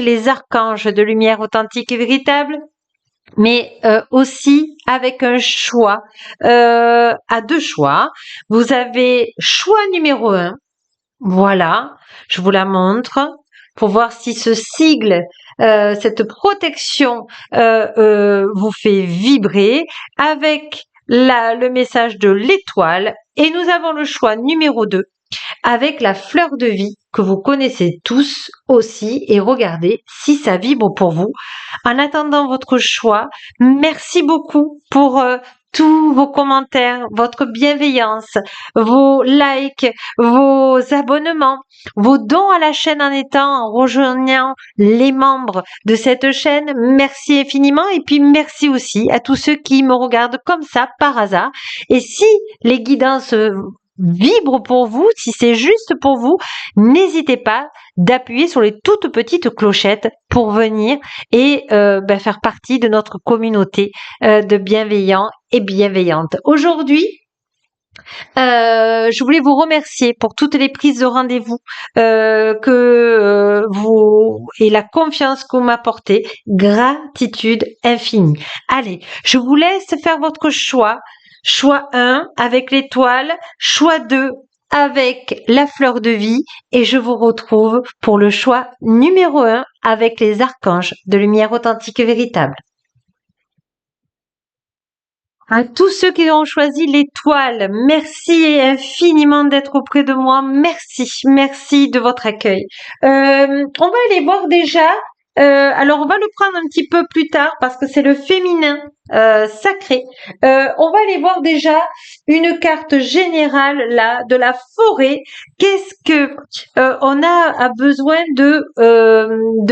les archanges de lumière authentique et véritable, mais aussi avec un choix, à deux choix. Vous avez choix numéro 1, voilà, je vous la montre, pour voir si ce sigle, cette protection vous fait vibrer avec le message de l'étoile. Et nous avons le choix numéro 2, avec la fleur de vie que vous connaissez tous aussi, et regardez si ça vibre pour vous. En attendant votre choix, merci beaucoup pour tous vos commentaires, votre bienveillance, vos likes, vos abonnements, vos dons à la chaîne en rejoignant les membres de cette chaîne. Merci infiniment, et puis merci aussi à tous ceux qui me regardent comme ça par hasard. Et si les guidances vibre pour vous, si c'est juste pour vous, n'hésitez pas d'appuyer sur les toutes petites clochettes pour venir et faire partie de notre communauté de bienveillants et bienveillantes. Aujourd'hui, je voulais vous remercier pour toutes les prises de rendez-vous vous et la confiance que vous m'apportez. Gratitude infinie. Allez, je vous laisse faire votre choix. Choix 1 avec l'étoile, choix 2 avec la fleur de vie, et je vous retrouve pour le choix numéro 1 avec les archanges de lumière authentique et véritable. À tous ceux qui ont choisi l'étoile, merci infiniment d'être auprès de moi. Merci de votre accueil. On va aller voir déjà. Alors on va le prendre un petit peu plus tard parce que c'est le féminin sacré. On va aller voir déjà une carte générale là de la forêt. Qu'est-ce que on a besoin de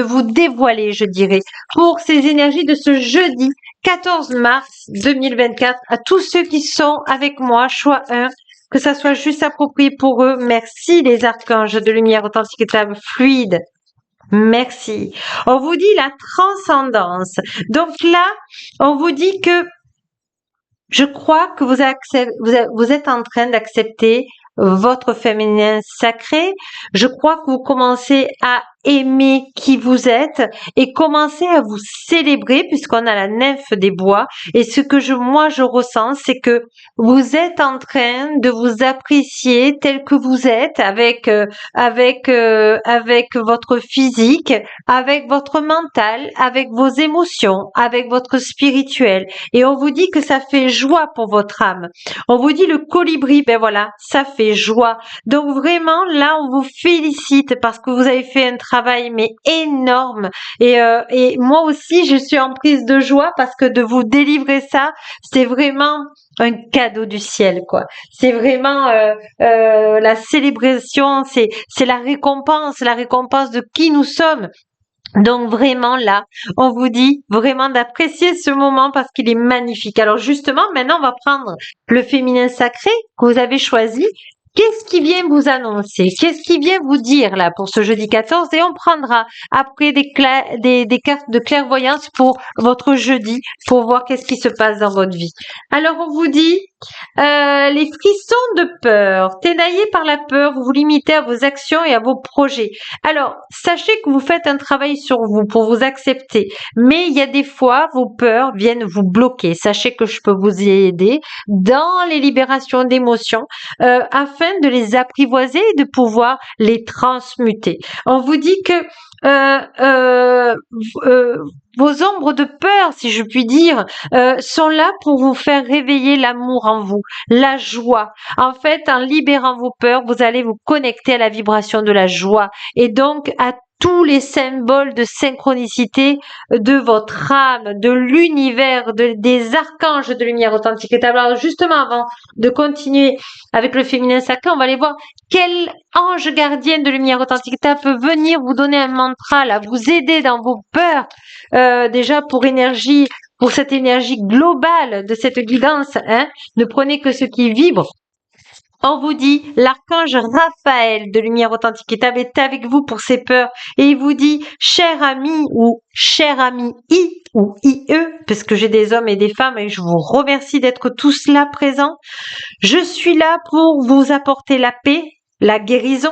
vous dévoiler, je dirais, pour ces énergies de ce jeudi 14 mars 2024, à tous ceux qui sont avec moi, choix 1, que ça soit juste approprié pour eux. Merci les archanges de lumière authentique et fluide. Merci. On vous dit la transcendance. Donc là, on vous dit que je crois que vous êtes en train d'accepter votre féminin sacré. Je crois que vous commencez à aimer qui vous êtes et commencez à vous célébrer puisqu'on a la nymphe des bois. Et ce que moi je ressens, c'est que vous êtes en train de vous apprécier tel que vous êtes avec votre physique, avec votre mental, avec vos émotions, avec votre spirituel. Et on vous dit que ça fait joie pour votre âme. On vous dit le colibri, ben voilà, ça fait joie. Donc vraiment là, on vous félicite parce que vous avez fait un travail mais énorme. Et moi aussi, je suis en prise de joie parce que de vous délivrer ça, c'est vraiment un cadeau du ciel, quoi. C'est vraiment la célébration, c'est la récompense de qui nous sommes. Donc vraiment là, on vous dit vraiment d'apprécier ce moment parce qu'il est magnifique. Alors justement, maintenant, on va prendre le féminin sacré que vous avez choisi. Qu'est-ce qui vient vous annoncer? Qu'est-ce qui vient vous dire là pour ce jeudi 14? Et on prendra après des cartes de clairvoyance pour votre jeudi pour voir qu'est-ce qui se passe dans votre vie. Alors on vous dit les frissons de peur, ténaillés par la peur, vous vous limitez à vos actions et à vos projets. Alors, sachez que vous faites un travail sur vous pour vous accepter, mais il y a des fois, vos peurs viennent vous bloquer. Sachez que je peux vous y aider dans les libérations d'émotions afin de les apprivoiser et de pouvoir les transmuter. On vous dit que vos ombres de peur, si je puis dire, sont là pour vous faire réveiller l'amour en vous, la joie. En fait, en libérant vos peurs, vous allez vous connecter à la vibration de la joie et donc à tous les symboles de synchronicité de votre âme, de l'univers, des archanges de lumière authentique. Alors justement, avant de continuer avec le féminin sacré, on va aller voir quel ange gardien de lumière authentique peut venir vous donner un mantra, là, vous aider dans vos peurs, déjà pour cette énergie globale de cette guidance, hein. Ne prenez que ce qui vibre. On vous dit, l'archange Raphaël de lumière authentique est avec vous pour ses peurs et il vous dit, cher ami ou cher ami I ou IE, parce que j'ai des hommes et des femmes et je vous remercie d'être tous là présents. Je suis là pour vous apporter la paix, la guérison,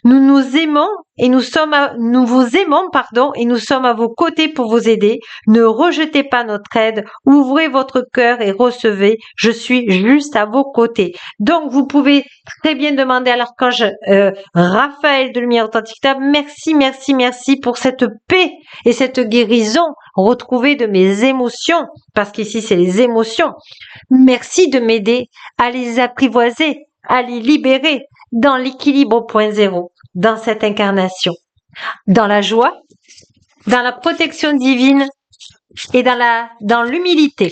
Nous nous aimons et nous vous aimons, pardon, et nous sommes à vos côtés pour vous aider. Ne rejetez pas notre aide. Ouvrez votre cœur et recevez. Je suis juste à vos côtés. Donc, vous pouvez très bien demander à l'archange Raphaël de Lumière Authentique. Merci, merci, merci pour cette paix et cette guérison retrouvée de mes émotions, parce qu'ici, c'est les émotions. Merci de m'aider à les apprivoiser, à les libérer dans l'équilibre au point zéro, dans cette incarnation, dans la joie, dans la protection divine et dans l'humilité.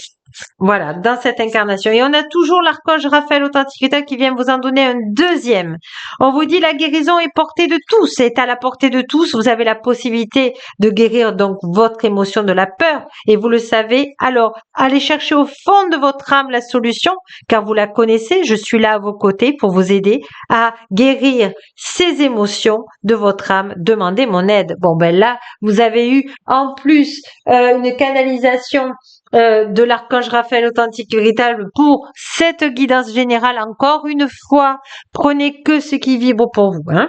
Voilà, dans cette incarnation. Et on a toujours l'archange Raphaël Authentique qui vient vous en donner un deuxième. On vous dit la guérison est portée de tous, est à la portée de tous. Vous avez la possibilité de guérir donc votre émotion de la peur et vous le savez. Alors, allez chercher au fond de votre âme la solution car vous la connaissez. Je suis là à vos côtés pour vous aider à guérir ces émotions de votre âme. Demandez mon aide. Bon, ben là, vous avez eu en plus une canalisation de l'archange Raphaël Authentique Véritable pour cette guidance générale. Encore une fois, prenez que ce qui vibre pour vous. Hein.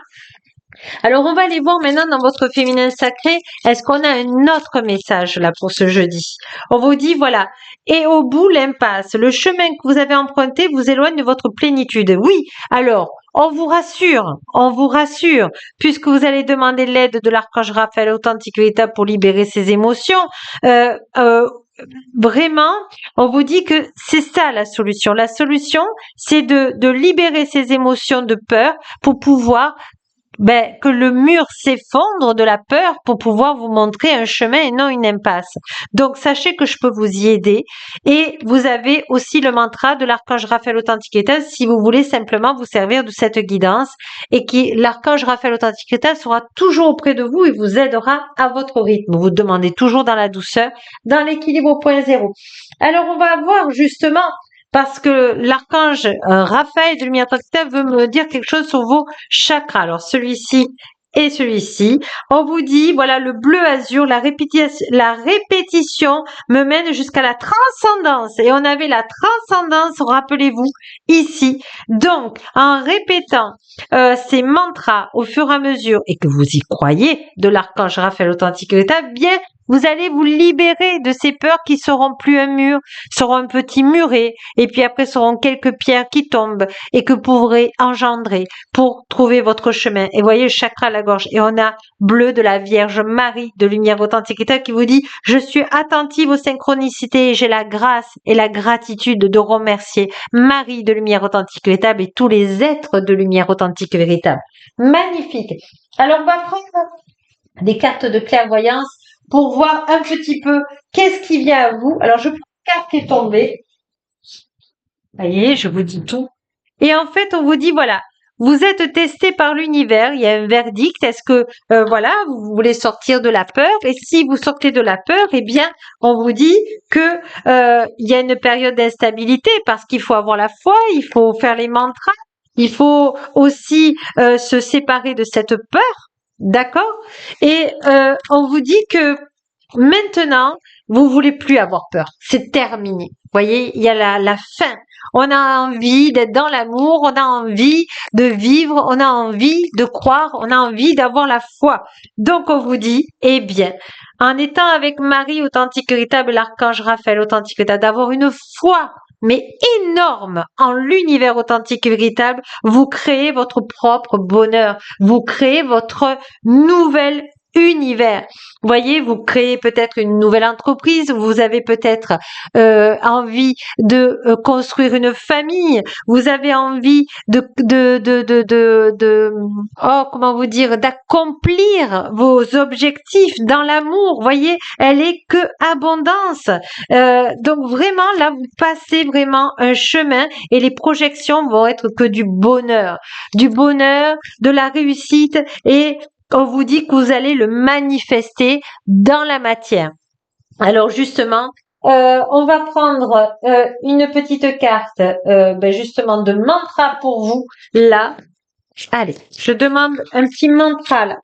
Alors, on va aller voir maintenant dans votre féminin sacré, est-ce qu'on a un autre message là pour ce jeudi? On vous dit, voilà, et au bout, l'impasse. Le chemin que vous avez emprunté vous éloigne de votre plénitude. Oui, alors, on vous rassure, puisque vous allez demander l'aide de l'archange Raphaël Authentique Véritable pour libérer ses émotions. Vraiment, on vous dit que c'est ça la solution. La solution, c'est de libérer ces émotions de peur pour pouvoir que le mur s'effondre de la peur pour pouvoir vous montrer un chemin et non une impasse. Donc, sachez que je peux vous y aider. Et vous avez aussi le mantra de l'archange Raphaël Authentique État si vous voulez simplement vous servir de cette guidance et l'archange Raphaël Authentique État sera toujours auprès de vous et vous aidera à votre rythme. Vous demandez toujours dans la douceur, dans l'équilibre au point zéro. Alors, on va voir justement parce que l'archange Raphaël de Lumière Authentique veut me dire quelque chose sur vos chakras. Alors, celui-ci et celui-ci. On vous dit, voilà, le bleu azur, la répétition me mène jusqu'à la transcendance. Et on avait la transcendance, rappelez-vous, ici. Donc, en répétant ces mantras au fur et à mesure, et que vous y croyez, de l'archange Raphaël Authentique État, bien, vous allez vous libérer de ces peurs qui seront plus un mur, seront un petit muret, et puis après seront quelques pierres qui tombent et que vous pourrez engendrer pour trouver votre chemin. Et voyez le chakra à la gorge. Et on a bleu de la Vierge Marie de Lumière Authentique qui vous dit « Je suis attentive aux synchronicités et j'ai la grâce et la gratitude de remercier Marie de Lumière Authentique Véritable et tous les êtres de Lumière Authentique Véritable. » Magnifique. Alors, on va prendre des cartes de clairvoyance pour voir un petit peu qu'est-ce qui vient à vous. Alors, je prends une carte qui est tombée. Voyez, je vous dis tout. Et en fait, on vous dit, voilà, vous êtes testé par l'univers, il y a un verdict. Est-ce que, voilà, vous voulez sortir de la peur? Et si vous sortez de la peur, eh bien, on vous dit que il y a une période d'instabilité parce qu'il faut avoir la foi, il faut faire les mantras, il faut aussi se séparer de cette peur. D'accord? Et on vous dit que maintenant, vous voulez plus avoir peur. C'est terminé. Vous voyez, il y a la fin. On a envie d'être dans l'amour, on a envie de vivre, on a envie de croire, on a envie d'avoir la foi. Donc, on vous dit, eh bien, en étant avec Marie Authentique Véritable et l'archange Raphaël Authentique Véritable, d'avoir une foi mais énorme en l'univers authentique et véritable, vous créez votre propre bonheur, vous créez votre nouvel univers. Voyez, vous créez peut-être une nouvelle entreprise, vous avez peut-être envie de construire une famille, vous avez envie comment vous dire, d'accomplir vos objectifs dans l'amour. Voyez, elle est que abondance. Donc vraiment, là, vous passez vraiment un chemin et les projections vont être que du bonheur, de la réussite et on vous dit que vous allez le manifester dans la matière. Alors justement, on va prendre une petite carte justement de mantra pour vous là. Allez, je demande un petit mantra là.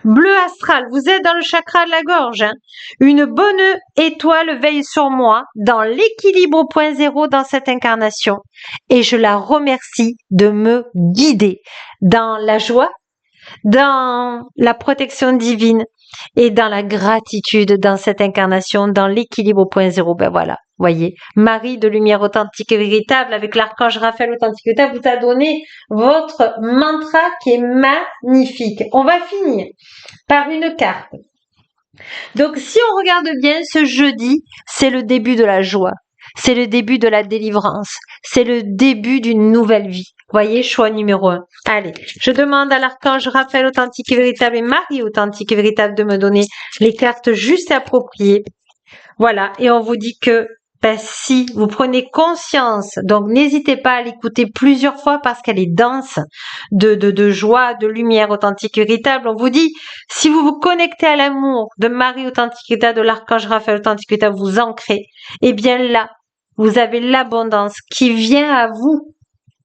Bleu astral, vous êtes dans le chakra de la gorge. Hein. Une bonne étoile veille sur moi dans l'équilibre au point zéro dans cette incarnation et je la remercie de me guider dans la joie, dans la protection divine et dans la gratitude dans cette incarnation, dans l'équilibre au point zéro. Ben voilà, voyez, Marie de lumière authentique et véritable avec l'archange Raphaël authentique et véritable vous a donné votre mantra qui est magnifique. On va finir par une carte. Donc si on regarde bien, ce jeudi, c'est le début de la joie. C'est le début de la délivrance. C'est le début d'une nouvelle vie. Voyez, choix numéro 1. Allez, je demande à l'archange Raphaël authentique et véritable et Marie authentique et véritable de me donner les cartes juste appropriées. Voilà, et on vous dit que si vous prenez conscience, donc n'hésitez pas à l'écouter plusieurs fois parce qu'elle est dense de joie, de lumière authentique et véritable. On vous dit, si vous vous connectez à l'amour de Marie authentique et véritable, de l'archange Raphaël authentique et véritable, vous ancrez, et bien là, vous avez l'abondance qui vient à vous.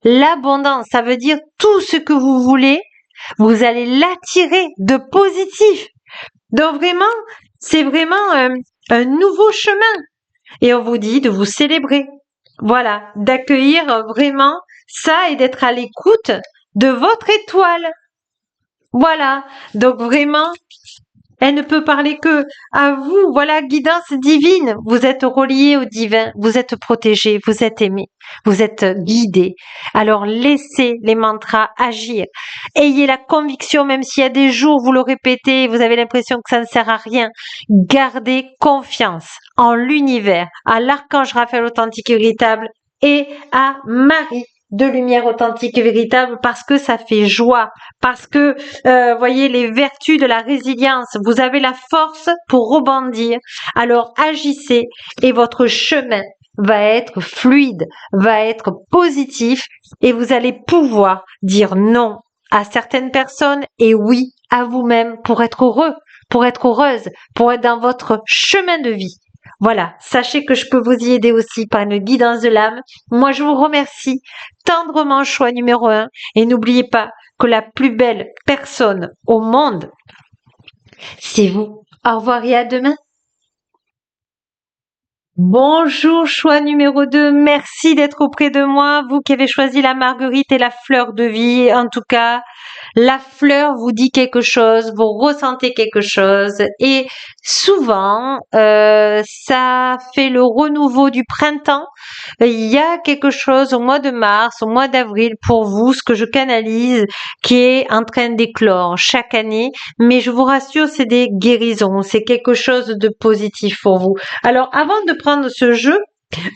L'abondance, ça veut dire tout ce que vous voulez, vous allez l'attirer de positif. Donc vraiment, c'est vraiment un nouveau chemin. Et on vous dit de vous célébrer. Voilà, d'accueillir vraiment ça et d'être à l'écoute de votre étoile. Voilà, donc vraiment, elle ne peut parler que à vous. Voilà, guidance divine. Vous êtes relié au divin, vous êtes protégé, vous êtes aimé, vous êtes guidé. Alors laissez les mantras agir. Ayez la conviction, même s'il y a des jours vous le répétez, vous avez l'impression que ça ne sert à rien. Gardez confiance en l'univers, à l'archange Raphaël authentique et véritable et à Marie de lumière authentique et véritable parce que ça fait joie, parce que voyez les vertus de la résilience, vous avez la force pour rebondir. Alors agissez et votre chemin va être fluide, va être positif et vous allez pouvoir dire non à certaines personnes et oui à vous-même pour être heureux, pour être heureuse, pour être dans votre chemin de vie. Voilà, sachez que je peux vous y aider aussi par une guidance de l'âme. Moi, je vous remercie tendrement, choix numéro 1. Et n'oubliez pas que la plus belle personne au monde, c'est vous. Au revoir et à demain. Bonjour, choix numéro 2. Merci d'être auprès de moi. Vous qui avez choisi la marguerite et la fleur de vie. En tout cas, la fleur vous dit quelque chose, vous ressentez quelque chose et souvent, ça fait le renouveau du printemps. Il y a quelque chose au mois de mars, au mois d'avril pour vous, ce que je canalise, qui est en train d'éclore chaque année. Mais je vous rassure, c'est des guérisons, c'est quelque chose de positif pour vous. Alors, avant de prendre ce jeu,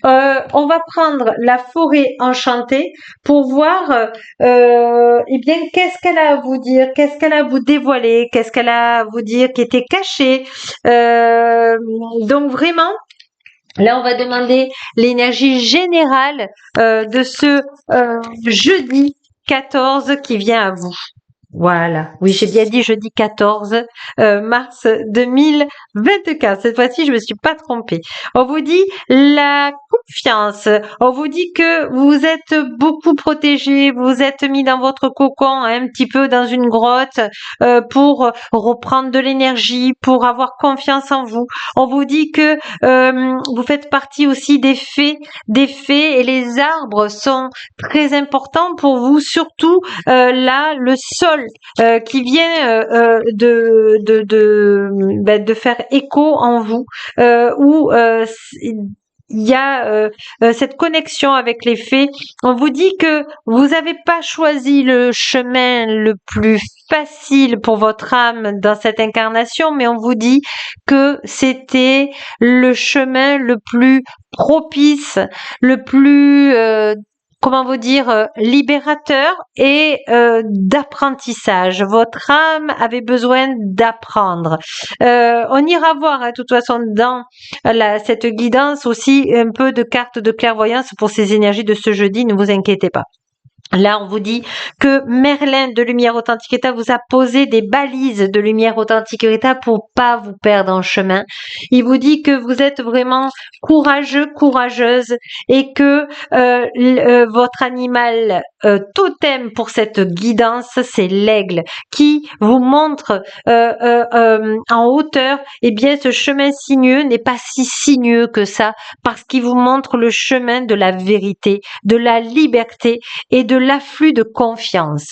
on va prendre la forêt enchantée pour voir eh bien qu'est-ce qu'elle a à vous dire, qu'est-ce qu'elle a à vous dévoiler, qu'est-ce qu'elle a à vous dire qui était caché. Donc vraiment, là on va demander l'énergie générale de ce jeudi 14 qui vient à vous. Voilà, oui, j'ai bien dit jeudi 14 mars 2024. Cette fois-ci, je me suis pas trompée. On vous dit la confiance. On vous dit que vous êtes beaucoup protégé, vous êtes mis dans votre cocon, un petit peu dans une grotte pour reprendre de l'énergie, pour avoir confiance en vous. On vous dit que vous faites partie aussi des fées et les arbres sont très importants pour vous, surtout là, le sol qui vient de faire écho en vous, où il y a cette connexion avec les fées. On vous dit que vous n'avez pas choisi le chemin le plus facile pour votre âme dans cette incarnation, mais on vous dit que c'était le chemin le plus propice, le plus comment vous dire, libérateur et d'apprentissage. Votre âme avait besoin d'apprendre. On ira voir, de toute façon, dans cette guidance aussi, un peu de cartes de clairvoyance pour ces énergies de ce jeudi, ne vous inquiétez pas. Là, on vous dit que Merlin de Lumière Authentique État vous a posé des balises de Lumière Authentique État pour pas vous perdre en chemin. Il vous dit que vous êtes vraiment courageux, courageuse et que votre animal totem pour cette guidance, c'est l'aigle qui vous montre en hauteur, eh bien, ce chemin sinueux n'est pas si sinueux que ça parce qu'il vous montre le chemin de la vérité, de la liberté et de l'afflux de confiance.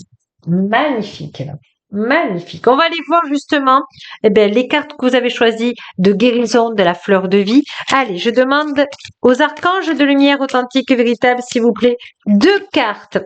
Magnifique. Magnifique. On va aller voir justement les cartes que vous avez choisies de guérison de la fleur de vie. Allez, je demande aux archanges de lumière authentique et véritable, s'il vous plaît, 2 cartes.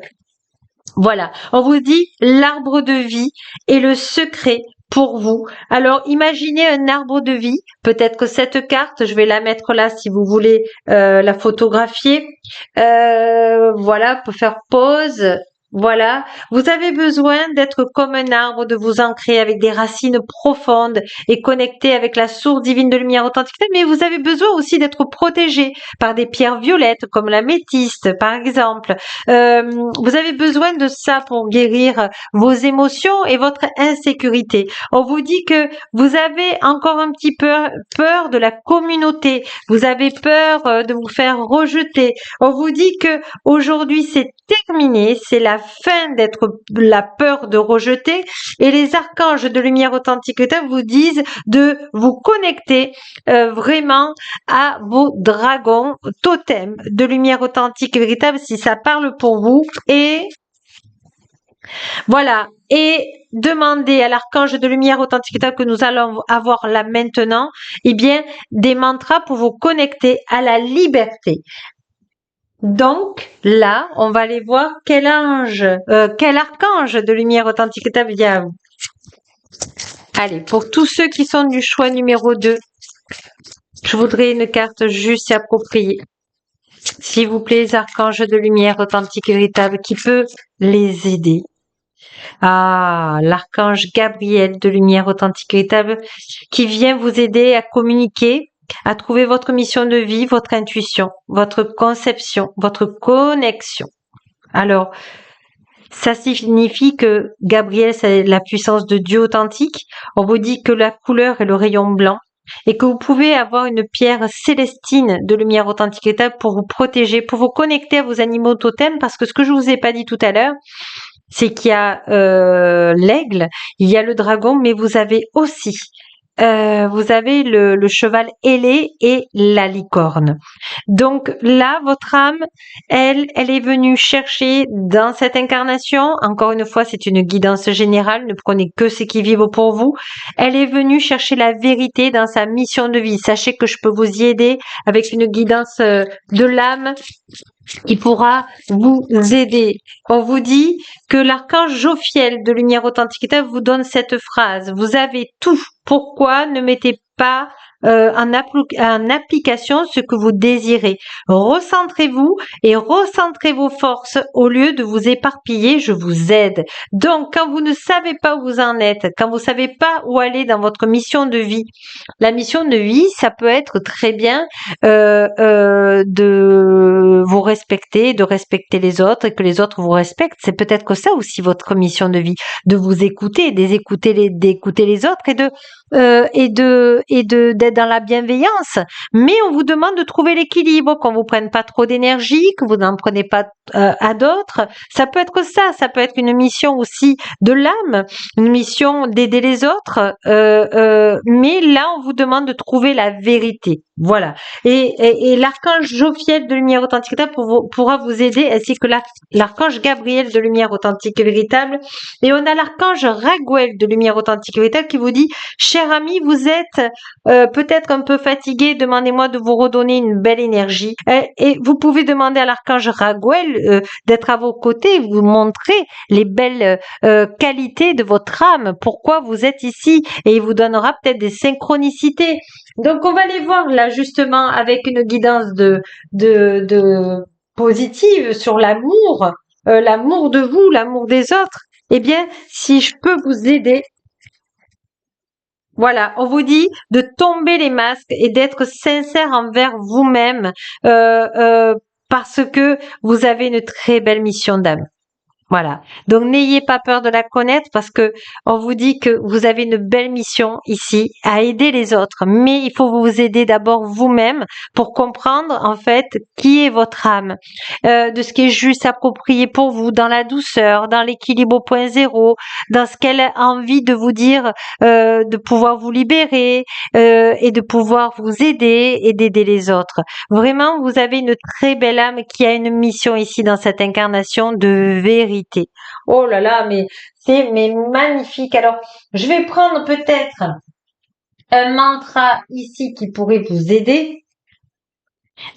Voilà, on vous dit l'arbre de vie et le secret pour vous. Alors, imaginez un arbre de vie. Peut-être que cette carte, je vais la mettre là si vous voulez la photographier. Voilà, pour faire pause. Voilà, vous avez besoin d'être comme un arbre, de vous ancrer avec des racines profondes et connecté avec la source divine de lumière authentique. Mais vous avez besoin aussi d'être protégé par des pierres violettes comme la métiste, par exemple. Vous avez besoin de ça pour guérir vos émotions et votre insécurité. On vous dit que vous avez encore un petit peu peur de la communauté. Vous avez peur de vous faire rejeter. On vous dit que aujourd'hui c'est terminé, c'est la fin d'être la peur de rejeter et les archanges de lumière authentique vous disent de vous connecter vraiment à vos dragons totems de lumière authentique et véritable si ça parle pour vous et voilà et demandez à l'archange de lumière authentique que nous allons avoir là maintenant bien des mantras pour vous connecter à la liberté. Donc là, on va aller voir quel archange de lumière authentique vient à vous. Allez, pour tous ceux qui sont du choix numéro 2, je voudrais une carte juste et appropriée. S'il vous plaît, les archanges de lumière authentique et véritable qui peut les aider. Ah, l'archange Gabriel de lumière authentique et véritable qui vient vous aider à communiquer, à trouver votre mission de vie, votre intuition, votre conception, votre connexion. Alors, ça signifie que Gabriel, c'est la puissance de Dieu authentique. On vous dit que la couleur est le rayon blanc et que vous pouvez avoir une pierre célestine de lumière authentique état pour vous protéger, pour vous connecter à vos animaux totems parce que ce que je vous ai pas dit tout à l'heure, c'est qu'il y a l'aigle, il y a le dragon, mais vous avez aussi le cheval ailé et la licorne. Donc là, votre âme, elle est venue chercher dans cette incarnation, encore une fois, c'est une guidance générale, ne prenez que ce qui vibre pour vous, elle est venue chercher la vérité dans sa mission de vie. Sachez que je peux vous y aider avec une guidance de l'âme qui pourra vous aider. On vous dit que l'archange Jophiel de Lumière Authentique vous donne cette phrase. Vous avez tout. Pourquoi ne mettez pas en application ce que vous désirez? Recentrez-vous et recentrez vos forces au lieu de vous éparpiller. Je vous aide. Donc, quand vous ne savez pas où vous en êtes, quand vous ne savez pas où aller dans votre mission de vie, la mission de vie, ça peut être très bien de vous respecter, de respecter les autres et que les autres vous respectent. C'est peut-être que ça aussi votre mission de vie, de vous écouter, d'écouter les autres et d'être dans la bienveillance. Mais on vous demande de trouver l'équilibre, qu'on vous prenne pas trop d'énergie, que vous n'en prenez pas à d'autres. Ça peut être ça, ça peut être une mission aussi de l'âme, une mission d'aider les autres. Mais là, on vous demande de trouver la vérité. Voilà. Et l'archange Jophiel de lumière authentique pourra vous aider, ainsi que l'archange Gabriel de lumière authentique et véritable. Et on a l'archange Raguel de lumière authentique et véritable qui vous dit, cher ami, vous êtes peut-être un peu fatigué, demandez-moi de vous redonner une belle énergie. Et vous pouvez demander à l'archange Raguel d'être à vos côtés, vous montrer les belles qualités de votre âme, pourquoi vous êtes ici, et il vous donnera peut-être des synchronicités. Donc on va les voir là justement avec une guidance de positive sur l'amour, l'amour de vous, l'amour des autres. Eh bien, si je peux vous aider, voilà, on vous dit de tomber les masques et d'être sincère envers vous-même parce que vous avez une très belle mission d'âme. Voilà. Donc n'ayez pas peur de la connaître parce que on vous dit que vous avez une belle mission ici à aider les autres, mais il faut vous aider d'abord vous-même pour comprendre en fait qui est votre âme, de ce qui est juste approprié pour vous dans la douceur, dans l'équilibre au point zéro, dans ce qu'elle a envie de vous dire, de pouvoir vous libérer et de pouvoir vous aider et d'aider les autres. Vraiment, vous avez une très belle âme qui a une mission ici dans cette incarnation de vérité. Oh là là, mais c'est magnifique. Alors, je vais prendre peut-être un mantra ici qui pourrait vous aider.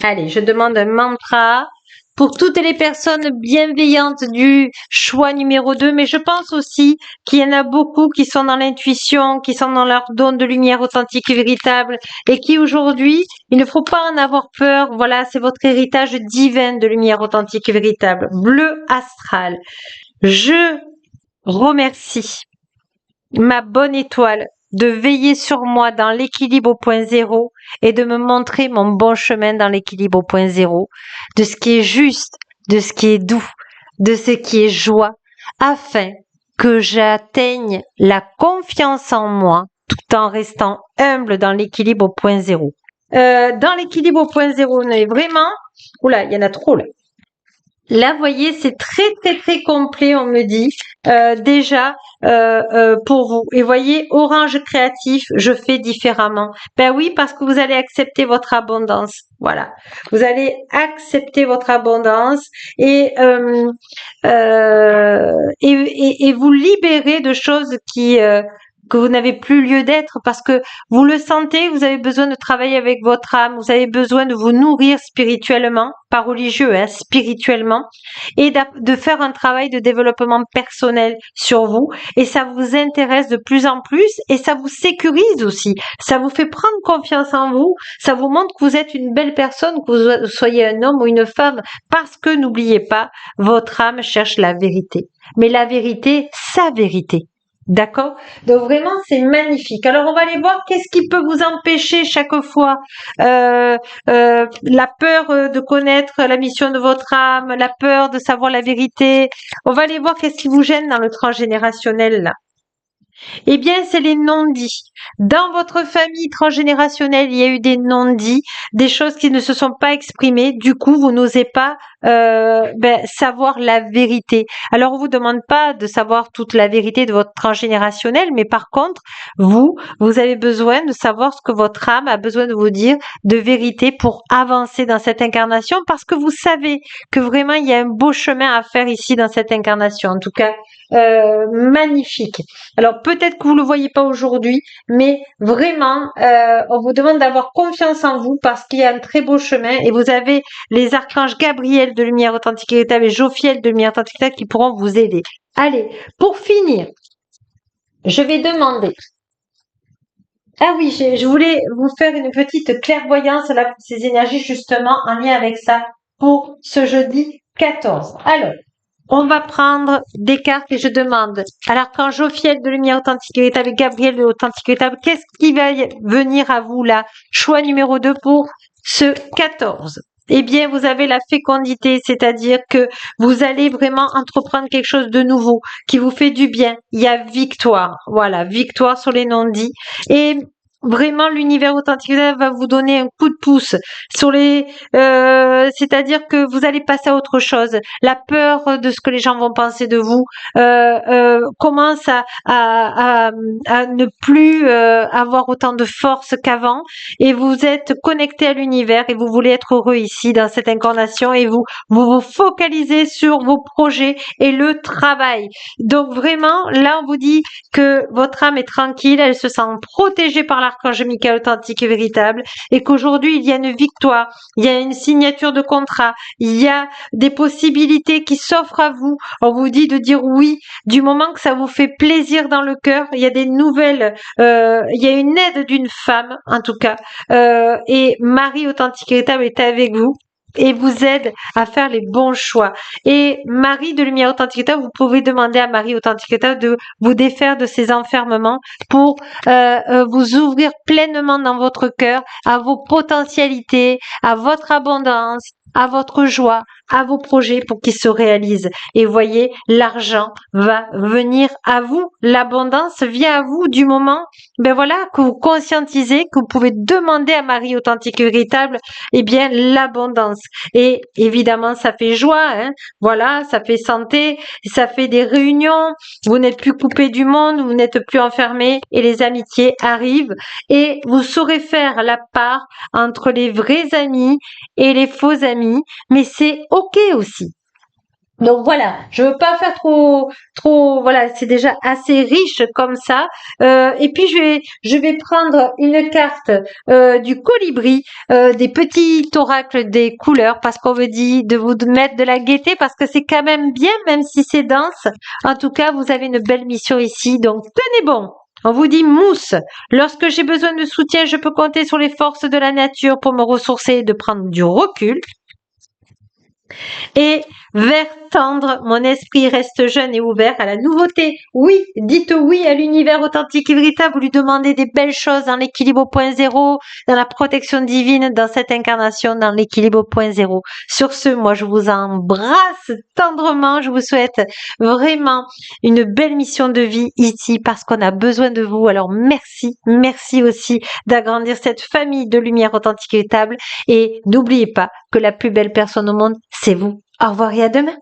Allez, je demande un mantra pour toutes les personnes bienveillantes du choix numéro 2, mais je pense aussi qu'il y en a beaucoup qui sont dans l'intuition, qui sont dans leur don de lumière authentique et véritable, et qui aujourd'hui, il ne faut pas en avoir peur. Voilà, c'est votre héritage divin de lumière authentique et véritable. Bleu astral. Je remercie ma bonne étoile de veiller sur moi dans l'équilibre au point zéro et de me montrer mon bon chemin dans l'équilibre au point zéro, de ce qui est juste, de ce qui est doux, de ce qui est joie, afin que j'atteigne la confiance en moi tout en restant humble dans l'équilibre au point zéro. Dans l'équilibre au point zéro, on est vraiment... Oula, il y en a trop là. Là, vous voyez, c'est très complet, on me dit, déjà pour vous. Et voyez, orange créatif, je fais différemment. Ben oui, parce que vous allez accepter votre abondance. Voilà, vous allez accepter votre abondance et vous libérer de choses que vous n'avez plus lieu d'être parce que vous le sentez, vous avez besoin de travailler avec votre âme, vous avez besoin de vous nourrir spirituellement, pas religieux, hein, spirituellement, et de faire un travail de développement personnel sur vous. Et ça vous intéresse de plus en plus et ça vous sécurise aussi. Ça vous fait prendre confiance en vous, ça vous montre que vous êtes une belle personne, que vous soyez un homme ou une femme, parce que n'oubliez pas, votre âme cherche la vérité. Mais la vérité, sa vérité. D'accord? Donc vraiment, c'est magnifique. Alors, on va aller voir qu'est-ce qui peut vous empêcher chaque fois. La peur de connaître la mission de votre âme, la peur de savoir la vérité. On va aller voir qu'est-ce qui vous gêne dans le transgénérationnel, là. Eh bien, c'est les non-dits. Dans votre famille transgénérationnelle, il y a eu des non-dits, des choses qui ne se sont pas exprimées. Du coup, vous n'osez pas savoir la vérité. Alors, on vous demande pas de savoir toute la vérité de votre transgénérationnel, mais par contre, vous avez besoin de savoir ce que votre âme a besoin de vous dire de vérité pour avancer dans cette incarnation, parce que vous savez que vraiment, il y a un beau chemin à faire ici dans cette incarnation. En tout cas, magnifique. Alors peut-être que vous le voyez pas aujourd'hui, mais vraiment, on vous demande d'avoir confiance en vous parce qu'il y a un très beau chemin et vous avez les archanges Gabriel de lumière authentique et véritable et Jophiel de lumière authentique et véritable qui pourront vous aider. Allez, pour finir, je vais demander. Ah oui, je voulais vous faire une petite clairvoyance là pour ces énergies justement en lien avec ça pour ce jeudi 14. Alors, on va prendre des cartes et je demande à l'archange Jophiel de lumière authentique et véritable et Gabriel de authentique et véritable, qu'est-ce qui va venir à vous là? Choix numéro 2 pour ce 14. Eh bien, vous avez la fécondité, c'est-à-dire que vous allez vraiment entreprendre quelque chose de nouveau qui vous fait du bien. Il y a victoire, voilà, victoire sur les non-dits. Et vraiment, l'univers authentique va vous donner un coup de pouce sur c'est-à-dire que vous allez passer à autre chose. La peur de ce que les gens vont penser de vous commence à ne plus avoir autant de force qu'avant, et vous êtes connecté à l'univers et vous voulez être heureux ici dans cette incarnation et vous focalisez sur vos projets et le travail. Donc vraiment, là, on vous dit que votre âme est tranquille, elle se sent protégée par l'archange Michael authentique et véritable, et qu'aujourd'hui il y a une victoire, il y a une signature de contrat, il y a des possibilités qui s'offrent à vous. On vous dit de dire oui, du moment que ça vous fait plaisir dans le cœur. Il y a des nouvelles, il y a une aide d'une femme en tout cas, et Marie authentique et véritable est avec vous et vous aide à faire les bons choix. Et Marie de lumière authentique et véritable, vous pouvez demander à Marie authentique et véritable de vous défaire de ces enfermements pour vous ouvrir pleinement dans votre cœur à vos potentialités, à votre abondance, à votre joie, à vos projets pour qu'ils se réalisent. Et voyez, l'argent va venir à vous. L'abondance vient à vous du moment, ben voilà, que vous conscientisez, que vous pouvez demander à Marie authentique et véritable, eh bien, l'abondance. Et évidemment, ça fait joie, hein. Voilà, ça fait santé, ça fait des réunions. Vous n'êtes plus coupé du monde, vous n'êtes plus enfermé et les amitiés arrivent et vous saurez faire la part entre les vrais amis et les faux amis, mais c'est ok aussi. Donc voilà, je veux pas faire voilà, c'est déjà assez riche comme ça. Et puis je vais prendre une carte du colibri, des petits oracles des couleurs, parce qu'on veut dire de vous mettre de la gaieté, parce que c'est quand même bien, même si c'est dense. En tout cas, vous avez une belle mission ici, donc tenez bon. On vous dit mousse. Lorsque j'ai besoin de soutien, je peux compter sur les forces de la nature pour me ressourcer et de prendre du recul. Et vert tendre, mon esprit reste jeune et ouvert à la nouveauté. Oui, dites oui à l'univers authentique et véritable. Vous lui demandez des belles choses dans l'équilibre au point zéro, dans la protection divine, dans cette incarnation, dans l'équilibre au point zéro. Sur ce, moi, je vous embrasse tendrement. Je vous souhaite vraiment une belle mission de vie ici parce qu'on a besoin de vous. Alors, merci, merci aussi d'agrandir cette famille de lumière authentique et véritable. Et n'oubliez pas que la plus belle personne au monde, c'est vous. Au revoir et à demain.